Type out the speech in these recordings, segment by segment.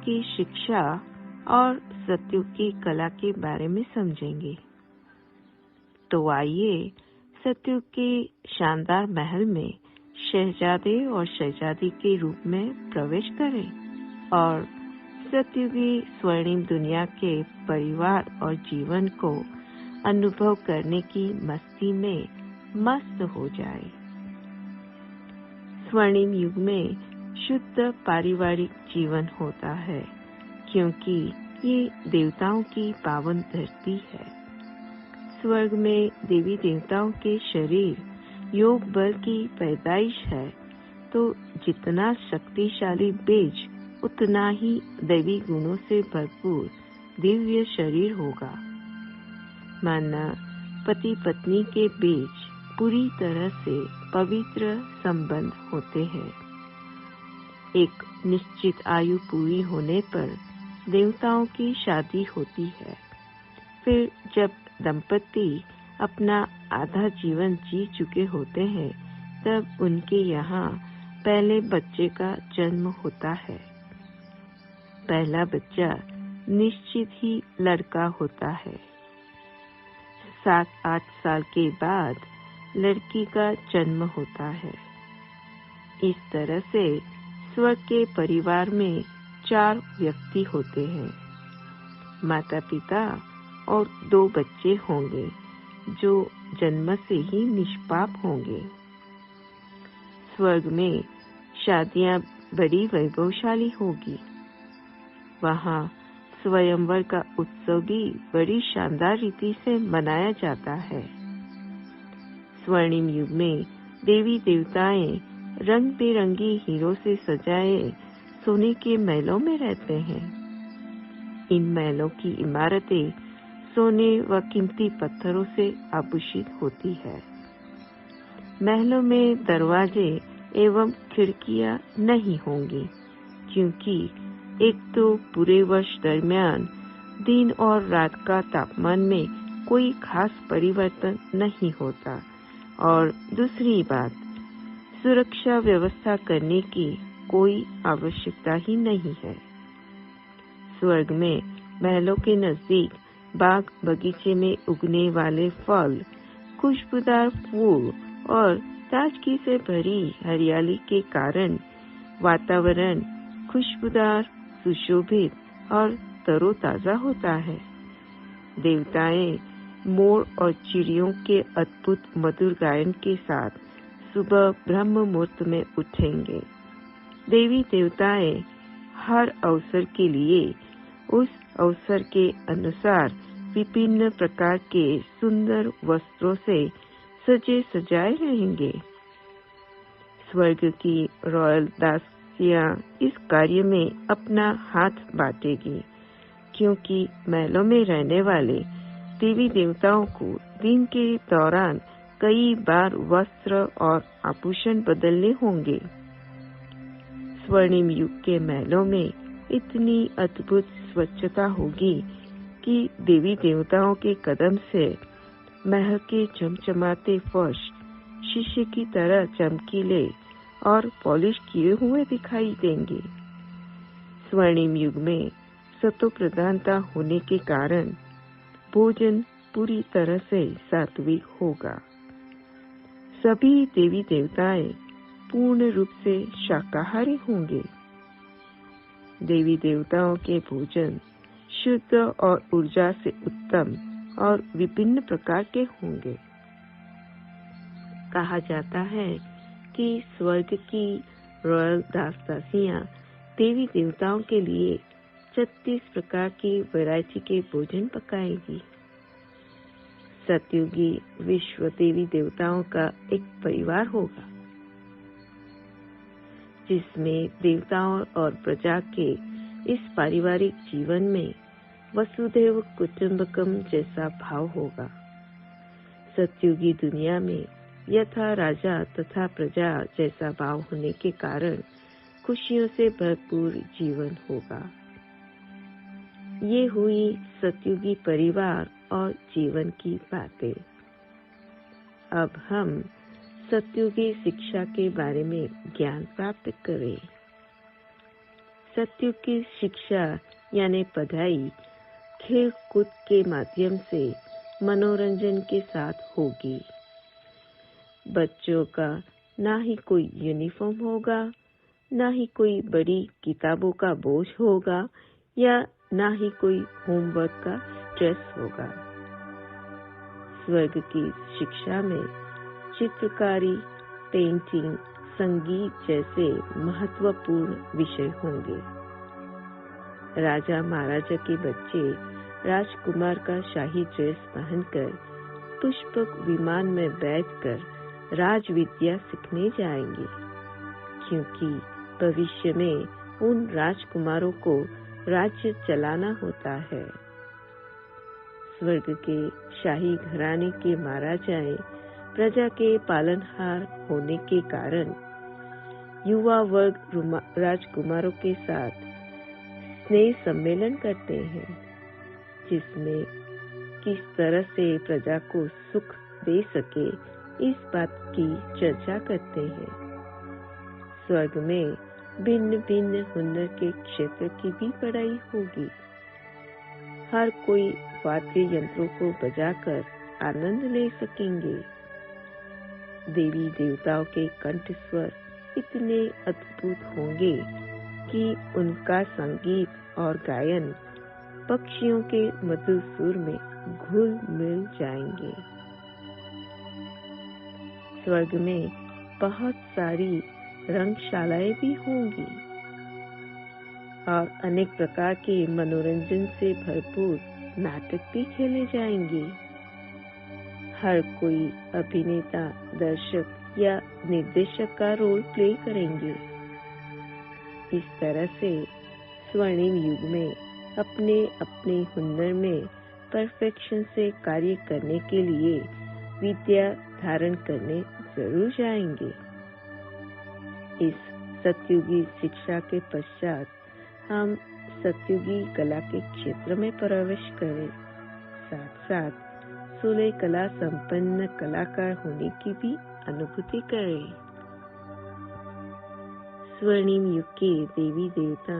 की शिक्षा और सत्युग की कला के बारे में समझेंगे। तो आइए सत्युग के शानदार महल में शहजादे और शहजादी के रूप में प्रवेश करें और सत्युगी स्वर्णिम दुनिया के परिवार और जीवन को अनुभव करने की मस्ती में मस्त हो जाए। स्वर्णिम युग में शुद्ध पारिवारिक जीवन होता है, क्योंकि ये देवताओं की पावन धरती है। स्वर्ग में देवी देवताओं के शरीर योग बल की पैदाइश है, तो जितना शक्तिशाली बीज उतना ही दैवी गुणों से भरपूर दिव्य शरीर होगा। माना पति पत्नी के बीच पूरी तरह से पवित्र संबंध होते हैं। एक निश्चित आयु पूरी होने पर देवताओं की शादी होती है। फिर जब दंपति अपना आधा जीवन जी चुके होते हैं, तब उनके यहाँ पहले बच्चे का जन्म होता है। पहला बच्चा निश्चित ही लड़का होता है। 7-8 साल के बाद लड़की का जन्म होता है। इस तरह से स्वर्ग के परिवार में 4 व्यक्ति होते हैं। माता पिता और 2 बच्चे होंगे, जो जन्म से ही निष्पाप होंगे। स्वर्ग में शादियां बड़ी वैभवशाली होगी। वहाँ स्वयंवर का उत्सव भी बड़ी शानदार रीति से मनाया जाता है। स्वर्णिम युग में देवी देवताएं रंग बिरंगी हीरों से सजाए सोने के महलों में रहते हैं। इन महलों की इमारतें सोने व कीमती पत्थरों से आभूषित होती है। महलों में दरवाजे एवं खिड़कियां नहीं होंगी, क्योंकि एक तो पूरे वर्ष दरमियान दिन और रात का तापमान में कोई खास परिवर्तन नहीं होता, और दूसरी बात, सुरक्षा व्यवस्था करने की कोई आवश्यकता ही नहीं है। स्वर्ग में महलों के नजदीक बाग बगीचे में उगने वाले फल, खुशबूदार फूल और ताजगी से भरी हरियाली के कारण वातावरण खुशबूदार, सुशोभित और तरोताजा होता है। देवताएं मोर और चिड़ियों के अद्भुत मधुर गायन के साथ सुबह ब्रह्म मुहूर्त में उठेंगे। देवी देवताएं हर अवसर के लिए उस अवसर के अनुसार विभिन्न प्रकार के सुंदर वस्त्रों से सजे सजाए रहेंगे। स्वर्ग की रॉयल दासियां इस कार्य में अपना हाथ बांटेगी, क्योंकि महलों में रहने वाले देवी देवताओं को दिन के दौरान कई बार वस्त्र और आभूषण बदलने होंगे। स्वर्णिम युग के महलों में इतनी अद्भुत स्वच्छता होगी कि देवी देवताओं के कदम से महल के चमचमाते फर्श शीशे की तरह चमकीले और पॉलिश किए हुए दिखाई देंगे। स्वर्णिम युग में सतो प्रधानता होने के कारण भोजन पूरी तरह से सात्विक होगा। सभी देवी देवताएं पूर्ण रूप से शाकाहारी होंगे। देवी देवताओं के भोजन शुद्ध और ऊर्जा से उत्तम और विभिन्न प्रकार के होंगे। कहा जाता है कि स्वर्ग की रॉयल दासियां देवी देवताओं के लिए 36 प्रकार की वैरायटी के भोजन पकाएगी। सतयुगी विश्व देवी देवताओं का एक परिवार होगा, जिसमें देवताओं और प्रजा के इस पारिवारिक जीवन में वसुधैव कुटुंबकम जैसा भाव होगा। सतयुगी दुनिया में यथा राजा तथा प्रजा जैसा भाव होने के कारण खुशियों से भरपूर जीवन होगा। ये हुई सतयुगी परिवार और जीवन की बातें। अब हम सतयुगी शिक्षा के बारे में ज्ञान प्राप्त करें। सत्युग की शिक्षा यानी पढ़ाई खेल कूद के माध्यम से मनोरंजन के साथ होगी। बच्चों का ना ही कोई यूनिफॉर्म होगा, ना ही कोई बड़ी किताबों का बोझ होगा या ना ही कोई होमवर्क का स्ट्रेस होगा। स्वर्ग की शिक्षा में चित्रकारी, पेंटिंग, संगीत जैसे महत्वपूर्ण विषय होंगे। राजा महाराजा के बच्चे राजकुमार का शाही ड्रेस पहनकर पुष्पक विमान में बैठकर राज विद्या सीखने जाएंगे, क्योंकि भविष्य में उन राजकुमारों को राज्य चलाना होता है। स्वर्ग के शाही घराने के महाराजाएं प्रजा के पालनहार होने के कारण युवा वर्ग राजकुमारों के साथ स्नेह सम्मेलन करते हैं, जिसमें किस तरह से प्रजा को सुख दे सके इस बात की चर्चा करते हैं। स्वर्ग में भिन्न भिन्न हुनर के क्षेत्र की भी पढ़ाई होगी। हर कोई वाद्य यंत्रों को बजाकर आनंद ले सकेंगे। देवी देवताओं के कंठ स्वर इतने अद्भुत होंगे कि उनका संगीत और गायन पक्षियों के मधुर सुर में घुल मिल जाएंगे। स्वर्ग में बहुत सारी रंगशालाएं भी होंगी और अनेक प्रकार के मनोरंजन से भरपूर नाटक भी खेले जाएंगे। हर कोई अभिनेता, दर्शक या निर्देशक का रोल प्ले करेंगे। इस तरह से स्वर्णिम युग में अपने अपने हुनर में परफेक्शन से कार्य करने के लिए विद्या धारण करने जरूर जाएंगे। इस सतयुगी शिक्षा के पश्चात हम सतयुगी कला के क्षेत्र में प्रवेश करें, साथ साथ 16 कला संपन्न कलाकार होने की भी अनुभूति करें। स्वर्णिम युग के देवी देवता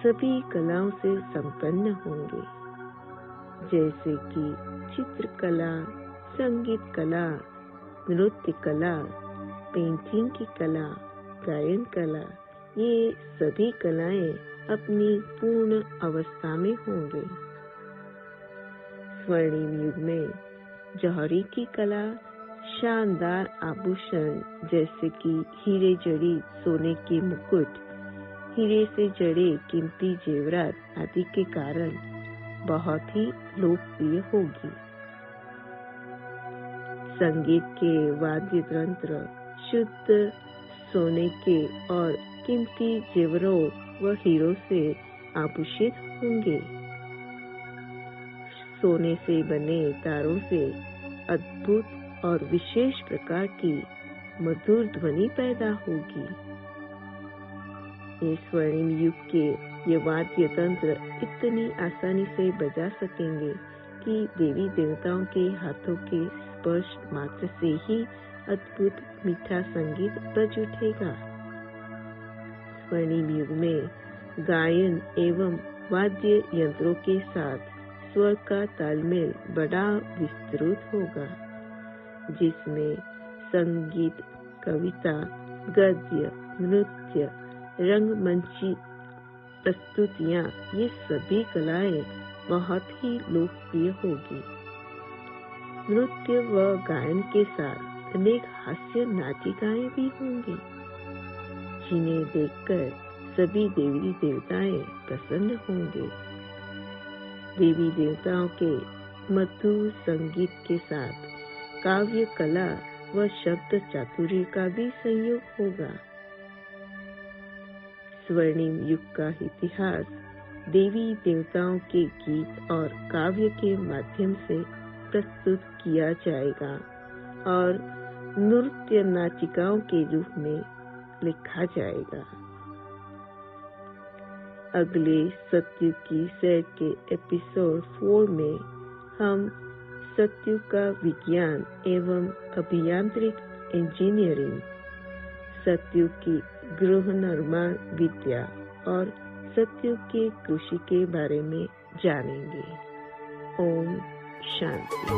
सभी कलाओं से संपन्न होंगे, जैसे कि चित्रकला, संगीत कला, नृत्य कला, पेंटिंग की कला, गायन कला। ये सभी कलाएं अपनी पूर्ण अवस्था में होंगे। स्वर्णिम युग में जौहरी की कला, शानदार आभूषण जैसे कि हीरे जड़ित सोने के मुकुट, हीरे से जड़े कीमती जेवरात आदि के कारण बहुत ही लोकप्रिय होगी। संगीत के वाद्य यंत्र शुद्ध सोने के और कीमती जेवरों व हीरों से आभूषित होंगे। सोने से बने तारों से अद्भुत और विशेष प्रकार की मधुर ध्वनि पैदा होगी। ये स्वर्णिम युग के ये वाद्य तंत्र इतनी आसानी से बजा सकेंगे कि देवी देवताओं के हाथों के स्पर्श मात्र से ही अद्भुत मीठा संगीत बज उठेगा। स्वर्णिम युग में गायन एवं वाद्य यंत्रों के साथ स्वर का तालमेल बड़ा विस्तृत होगा, जिसमें संगीत, कविता, गद्य, नृत्य, रंगमंची प्रस्तुतियां, ये सभी कलाएं बहुत ही लोकप्रिय होगी। नृत्य व गायन के साथ अनेक हास्य नाटिकाएं भी होंगी, जिन्हें देखकर सभी देवी देवताएं प्रसन्न होंगे। देवी देवताओं के मधुर संगीत के साथ काव्य कला व शब्द चातुर्य का भी संयोग होगा। स्वर्णिम युग का इतिहास देवी देवताओं के गीत और काव्य के माध्यम से प्रस्तुत किया जाएगा और नृत्य नाटिकाओं के रूप में लिखा जाएगा। अगले सतयुग की सैर के एपिसोड 4 में हम सतयुग का विज्ञान एवं अभियांत्रिक इंजीनियरिंग, सतयुग की गृह निर्माण विद्या और सत्युग की कृषि के बारे में जानेंगे। ओम शांति।